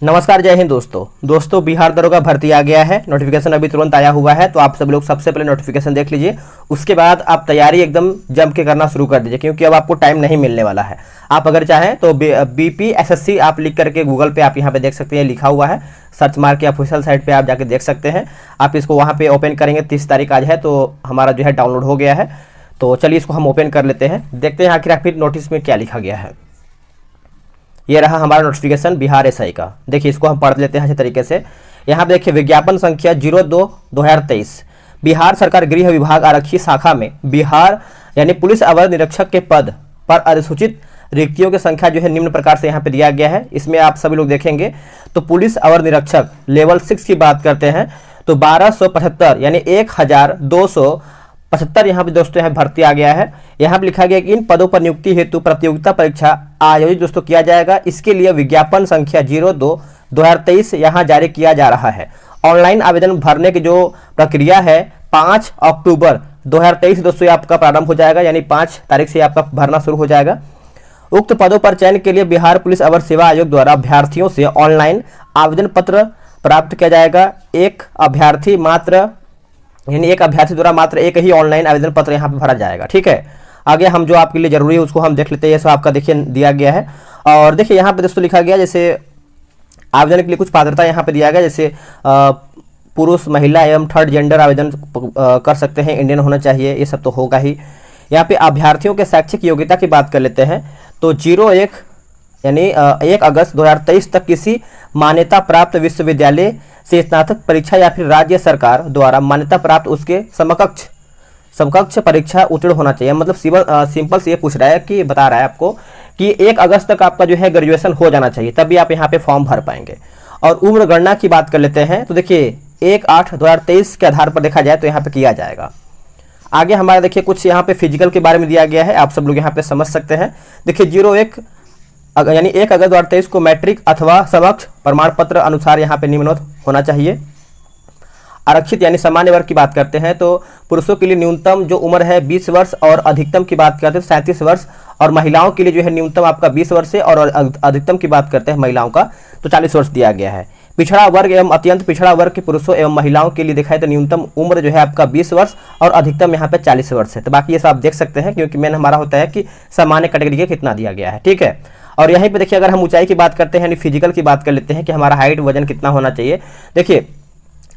नमस्कार, जय हिंद दोस्तों बिहार दरोगा भर्ती आ गया है। नोटिफिकेशन अभी तुरंत आया हुआ है, तो आप सब लोग सबसे पहले नोटिफिकेशन देख लीजिए। उसके बाद आप तैयारी एकदम जम के करना शुरू कर दीजिए, क्योंकि अब आपको टाइम नहीं मिलने वाला है। आप अगर चाहें तो BPSSC आप लिख करके गूगल पे आप यहाँ पे देख सकते हैं, लिखा हुआ है। सर्च मार के ऑफिशियल साइट पर आप जाके देख सकते हैं। आप इसको वहाँ पर ओपन करेंगे। 30 तारीख आज है, तो हमारा जो है डाउनलोड हो गया है। तो चलिए इसको हम ओपन कर लेते हैं, देखते हैं आखिर नोटिस में क्या लिखा गया है। ये रहा हमारा नोटिफिकेशन बिहार SI का। देखिए इसको हम पढ़ लेते हैं अच्छे तरीके से। यहाँ पे देखिए विज्ञापन संख्या 02/2023 बिहार सरकार गृह विभाग आरक्षी शाखा में बिहार यानी पुलिस अवर निरीक्षक के पद पर अधिसूचित रिक्तियों की संख्या जो है निम्न प्रकार से यहाँ पे दिया गया है। इसमें आप सभी लोग देखेंगे तो पुलिस अवर निरीक्षक लेवल 6 की बात करते हैं तो 1275 यानी 1275 यहाँ पे दोस्तों यहाँ भर्ती आ गया है। यहाँ पे लिखा गया कि इन पदों पर नियुक्ति हेतु प्रतियोगिता परीक्षा आयोजित दोस्तों किया जाएगा। इसके लिए विज्ञापन संख्या 02/2023 यहाँ जारी किया जा रहा है। ऑनलाइन आवेदन भरने की जो प्रक्रिया है 5 अक्टूबर 2023 दोस्तों आपका प्रारंभ हो जाएगा, यानी 5 तारीख से आपका भरना शुरू हो जाएगा। उक्त पदों पर चयन के लिए बिहार पुलिस अवर सेवा आयोग द्वारा अभ्यर्थियों से ऑनलाइन आवेदन पत्र प्राप्त किया जाएगा। एक अभ्यर्थी द्वारा मात्र एक ही ऑनलाइन आवेदन पत्र यहाँ पे भरा जाएगा। ठीक है, आगे हम जो आपके लिए जरूरी है उसको हम देख लेते हैं। ये सब आपका देखिए दिया गया है। और देखिए यहाँ पे दोस्तों लिखा गया जैसे आवेदन के लिए कुछ पात्रता यहाँ पे दिया गया, जैसे पुरुष महिला एवं थर्ड जेंडर आवेदन कर सकते हैं, इंडियन होना चाहिए, ये सब तो होगा ही। यहाँ पे अभ्यर्थियों के शैक्षिक योग्यता की बात कर लेते हैं तो 1 अगस्त 2023 तक किसी मान्यता प्राप्त विश्वविद्यालय से स्नातक परीक्षा या फिर राज्य सरकार द्वारा मान्यता प्राप्त उसके समकक्ष परीक्षा उत्तीर्ण होना चाहिए। मतलब सिंपल से ये पूछ रहा है कि बता रहा है आपको कि 1 अगस्त तक आपका जो है ग्रेजुएशन हो जाना चाहिए, तभी आप यहाँ पे फॉर्म भर पाएंगे। और उम्र गणना की बात कर लेते हैं तो देखिए 1/8/2023 के आधार पर देखा जाए तो यहाँ पे किया जाएगा। आगे हमारा देखिए कुछ यहाँ पे फिजिकल के बारे में दिया गया है, आप सब लोग यहाँ पे समझ सकते हैं। देखिए 1 अगस्त 2023 को मैट्रिक अथवा समकक्ष प्रमाण पत्र अनुसार यहाँ पे निम्नोक्त होना चाहिए। आरक्षित यानी सामान्य वर्ग की बात करते हैं तो पुरुषों के लिए न्यूनतम जो उम्र है 20 वर्ष और अधिकतम की बात करते हैं 37 वर्ष, और महिलाओं के लिए जो है न्यूनतम आपका 20 वर्ष है और अधिकतम की बात करते हैं महिलाओं का तो 40 वर्ष दिया गया है। पिछड़ा वर्ग एवं अत्यंत पिछड़ा वर्ग के पुरुषों एवं महिलाओं के लिए दिखाए तो न्यूनतम उम्र जो है आपका 20 वर्ष और अधिकतम यहाँ पे 40 वर्ष है। तो बाकी ये सब आप देख सकते हैं, क्योंकि मेन हमारा होता है कि सामान्य कैटेगरी का कितना दिया गया है। ठीक है, और यहीं पे देखिए अगर हम ऊंचाई की बात करते हैं यानी फिजिकल की बात कर लेते हैं कि हमारा हाइट वजन कितना होना चाहिए। देखिए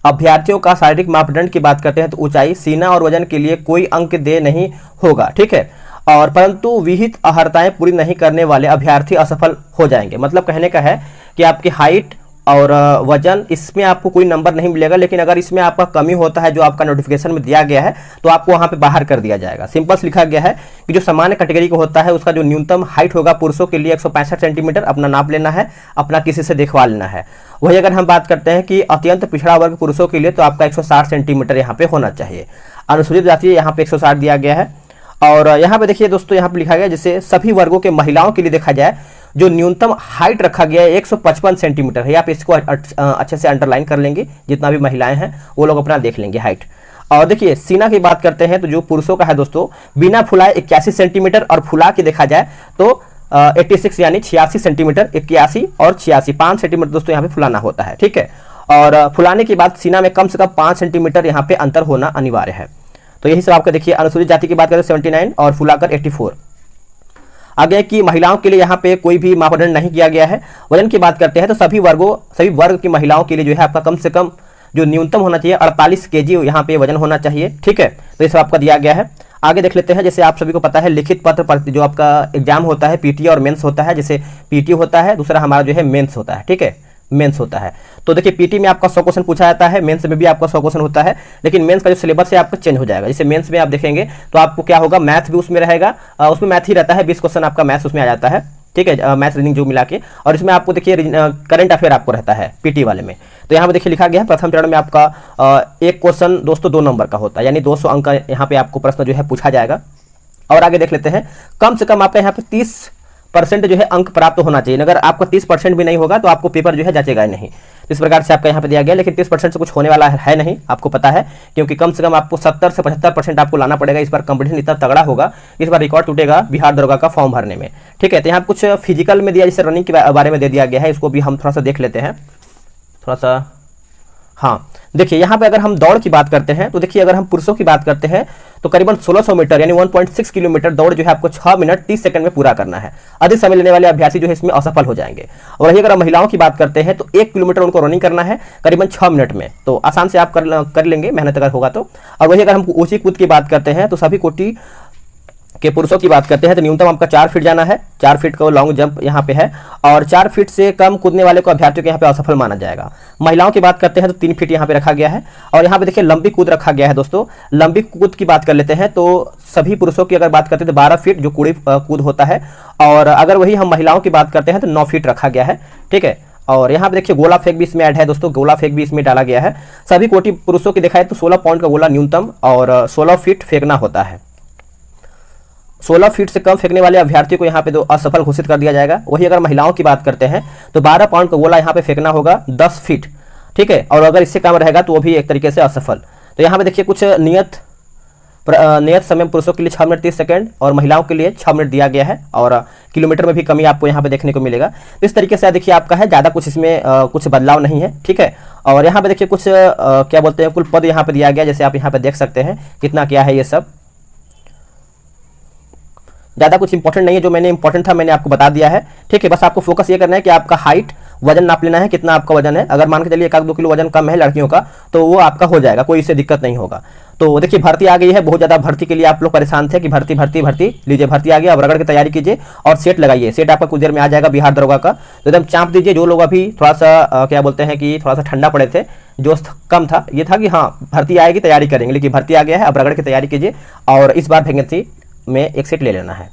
अभ्यर्थियों का शारीरिक मापदंड की बात करते हैं तो ऊंचाई, सीना और वजन के लिए कोई अंक दे नहीं होगा। ठीक है, और परंतु विहित अर्हताएं पूरी नहीं करने वाले अभ्यर्थी असफल हो जाएंगे। मतलब कहने का है कि आपकी हाइट और वजन इसमें आपको कोई नंबर नहीं मिलेगा, लेकिन अगर इसमें आपका कमी होता है जो आपका नोटिफिकेशन में दिया गया है तो आपको वहां पे बाहर कर दिया जाएगा। सिंपल से लिखा गया है कि जो सामान्य कैटेगरी का होता है उसका जो न्यूनतम हाइट होगा पुरुषों के लिए 165 सेंटीमीटर अपना नाप लेना है, अपना किसी से देखवा लेना है। वही अगर हम बात करते हैं कि अत्यंत पिछड़ा वर्ग पुरुषों के लिए तो आपका 160 सेंटीमीटर यहाँ पे होना चाहिए। अनुसूचित जाति यहाँ पे 160 दिया गया है। और यहाँ पे देखिए दोस्तों यहाँ पे लिखा गया जैसे सभी वर्गों के महिलाओं के लिए देखा जाए जो न्यूनतम हाइट रखा गया है 155 सेंटीमीटर है। आप इसको अच्छे से अंडरलाइन कर लेंगे, जितना भी महिलाएं हैं वो लोग अपना देख लेंगे हाइट। और देखिए सीना की बात करते हैं तो जो पुरुषों का है दोस्तों बिना फुलाए 81 सेंटीमीटर और फुला के देखा जाए तो 86 यानी 86 सेंटीमीटर, 81 और 86 5 सेंटीमीटर दोस्तों यहाँ पे फुलाना होता है। ठीक है, और फुलाने के बाद सीना में कम से कम 5 सेंटीमीटर यहाँ पे अंतर होना अनिवार्य है। तो यही सब आपका देखिए। अनुसूचित जाति की बात करें 79 और फुलाकर 84। आगे की महिलाओं के लिए यहाँ पे कोई भी मापदंड नहीं किया गया है। वजन की बात करते हैं तो सभी वर्ग की महिलाओं के लिए जो है आपका कम से कम जो न्यूनतम होना चाहिए 48 kg यहाँ पे वजन होना चाहिए। ठीक है, तो ये सब आपका दिया गया है। आगे देख लेते हैं, जैसे आप सभी को पता है लिखित पत्र जो आपका एग्जाम होता है पीटी और मेंस होता है। जैसे पीटी होता है, दूसरा हमारा जो है मेंस होता है। ठीक है, मेंस होता है। तो देखिए पीटी में आपका 100 क्वेश्चन पूछा जाता है, मेंस में भी आपका 100 क्वेश्चन होता है, लेकिन मेंस का जो सिलेबस है आपका चेंज हो जाएगा। जैसे मेंस में आप देखेंगे तो आपको क्या होगा, मैथ भी उसमें रहेगा, उसमें मैथ ही रहता है, 20 क्वेश्चन आपका मैथ्स उसमें आ जाता है। ठीक है, मैथ्स रीजनिंग जो मिला के, और इसमें आपको देखिए करंट अफेयर आपको रहता है पीटी वाले में। तो यहाँ पे देखिए लिखा गया है प्रथम चरण में आपका एक क्वेश्चन दोस्तों 2 नंबर का होता है, यानी 200 अंक का यहाँ पे आपको प्रश्न जो है पूछा जाएगा। और आगे देख लेते हैं, कम से कम आपका यहाँ पे 30% जो है अंक प्राप्त होना चाहिए। अगर आपका 30% भी नहीं होगा तो आपको पेपर जो है जचेगा नहीं। इस प्रकार से आपका यहाँ पे दिया गया, लेकिन 30% से कुछ होने वाला है नहीं, आपको पता है, क्योंकि कम से कम आपको 70 से 75% आपको लाना पड़ेगा। इस बार कंपटीशन इतना तगड़ा होगा, इस बार रिकॉर्ड टूटेगा बिहार दरोगा का फॉर्म भरने में, ठीक है। तो यहाँ कुछ फिजिकल में दिया, जैसे रनिंग के बारे में दे दिया गया है, इसको भी हम थोड़ा सा देख लेते हैं थोड़ा सा। हाँ देखिए, यहाँ पे अगर हम दौड़ की बात करते हैं तो देखिए, अगर हम पुरुषों की बात करते हैं तो करीबन 1600 मीटर यानी 1.6 किलोमीटर दौड़ जो है आपको 6 मिनट 30 सेकंड में पूरा करना है। अधिक समय लेने वाले अभ्यर्थी जो है इसमें असफल हो जाएंगे। और वही अगर हम महिलाओं की बात करते हैं तो 1 किलोमीटर उनको रनिंग करना है करीबन 6 मिनट में, तो आसान से आप कर लेंगे, मेहनत अगर होगा तो। और वही अगर हम ऊंची कूद की बात करते हैं तो सभी कोटि के पुरुषों की बात करते हैं तो न्यूनतम आपका 4 फीट जाना है, 4 फीट का लॉन्ग जंप यहाँ पे है, और 4 फीट से कम कूदने वाले को अभ्यर्थियों के यहाँ पे असफल माना जाएगा। महिलाओं की बात करते हैं तो 3 फीट यहाँ पे रखा गया है। और यहाँ पे देखिए लंबी कूद रखा गया है दोस्तों। लंबी कूद की बात कर लेते हैं तो सभी पुरुषों की अगर बात करते हैं तो 12 फीट जो कूड़ी कूद होता है, और अगर वही हम महिलाओं की बात करते हैं तो 9 फीट रखा गया है, ठीक है। और यहाँ पे देखिए गोला फेंक भी इसमें ऐड है दोस्तों, गोला फेंक भी इसमें डाला गया है। सभी कोटि पुरुषों की दिखाए तो 16 पाउंड का गोला न्यूनतम और 16 फीट फेंकना होता है। 16 फीट से कम फेंकने वाले अभ्यर्थियों को यहाँ पे तो असफल घोषित कर दिया जाएगा। वही अगर महिलाओं की बात करते हैं तो 12 पाउंड का गोला यहाँ पे फेंकना होगा 10 फीट, ठीक है। और अगर इससे कम रहेगा तो वो भी एक तरीके से असफल। तो यहाँ पे देखिए कुछ नियत समय पुरुषों के लिए 6 मिनट 30 सेकंड और महिलाओं के लिए 6 मिनट दिया गया है, और किलोमीटर में भी कमी आपको यहाँ पे देखने को मिलेगा। तो इस तरीके से देखिए आपका है, ज़्यादा कुछ इसमें कुछ बदलाव नहीं है, ठीक है। और यहाँ पे देखिए कुछ क्या बोलते हैं, कुल पद यहाँ पे दिया गया, जैसे आप यहाँ पे देख सकते हैं कितना क्या है ये सब। ज़्यादा कुछ इंपॉर्टेंट नहीं है, जो मैंने इंपॉर्टेंट था मैंने आपको बता दिया है, ठीक है। बस आपको फोकस ये करना है कि आपका हाइट, वजन नाप लेना है, कितना आपका वजन है। अगर मान के चलिए 1-2 किलो वजन कम है लड़कियों का तो वो आपका हो जाएगा, कोई इससे दिक्कत नहीं होगा। तो देखिए भर्ती आ गई है, बहुत ज़्यादा भर्ती के लिए आप लोग परेशान थे कि भर्ती भर्ती भर्ती, लीजिए भर्ती आ गया। अब रगड़ की तैयारी कीजिए और सेट लगाइए, सेट आपका कुछ देर में आ जाएगा बिहार दरोगा का। तो एकदम चाँप दीजिए। जो लोग अभी थोड़ा सा क्या बोलते हैं कि थोड़ा सा ठंडा पड़े थे, जो कम था, ये था कि हाँ भर्ती आएगी तैयारी करेंगे, लेकिन भर्ती आ गया है, अब रगड़ की तैयारी कीजिए और इस बार वैकेंसी में एक सीट ले लेना है।